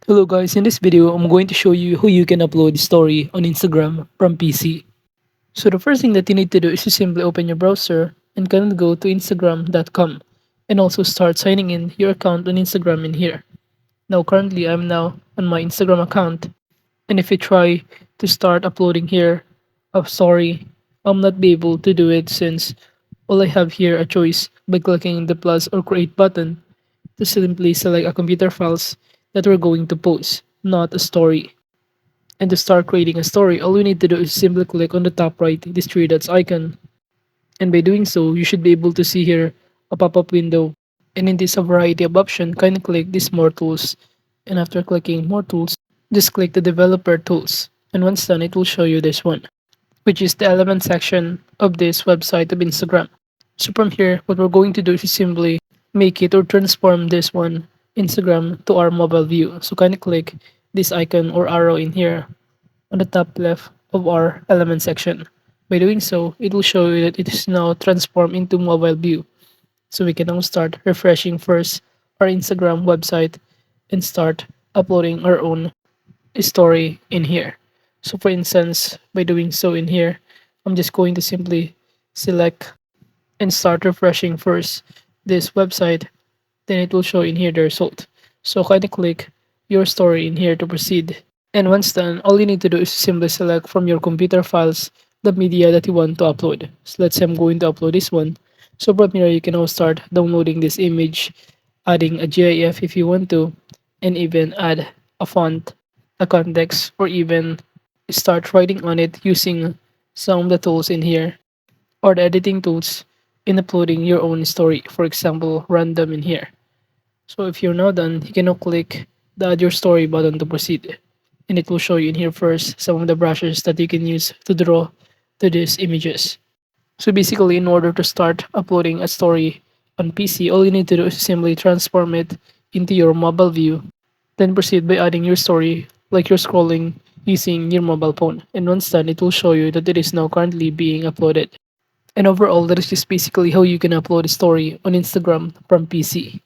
Hello guys, in this video I'm going to show you how you can upload a story on Instagram from PC. So the first thing that you need to do is to simply open your browser and kind of go to instagram.com and also start signing in your account on Instagram in here. Now currently I'm now on my Instagram account, and if you try to start uploading here a story, I'm not be able to do it since all I have here a choice by clicking the plus or create button to simply select a computer files that we're going to post, not a story. And to start creating a story, all we need to do is simply click on the top right, this three dots icon. And by doing so, you should be able to see here a pop-up window. And in this a variety of options, kindly click this more tools. And after clicking more tools, just click the developer tools. And once done, it will show you this one, which is the element section of this website of Instagram. So from here, what we're going to do is simply make it or transform this one Instagram to our mobile view. So kind of click this icon or arrow in here on the top left of our element section. By doing so, it will show you that it is now transformed into mobile view. So we can now start refreshing first our Instagram website and start uploading our own story in here. So for instance, by doing so in here, I'm just going to simply select and start refreshing first this website, then it will show in here the result. So kindly click your story in here to proceed. And once done, all you need to do is simply select from your computer files the media that you want to upload. So let's say I'm going to upload this one. So from here, you can now start downloading this image, adding a GIF if you want to, and even add a font, a context, or even start writing on it using some of the tools in here or the editing tools in uploading your own story, for example, random in here. So if you're now done, you can now click the add your story button to proceed. And it will show you in here first some of the brushes that you can use to draw to these images. So basically, in order to start uploading a story on PC, all you need to do is simply transform it into your mobile view. Then proceed by adding your story like you're scrolling using your mobile phone. And once done, it will show you that it is now currently being uploaded. And overall, that is just basically how you can upload a story on Instagram from PC.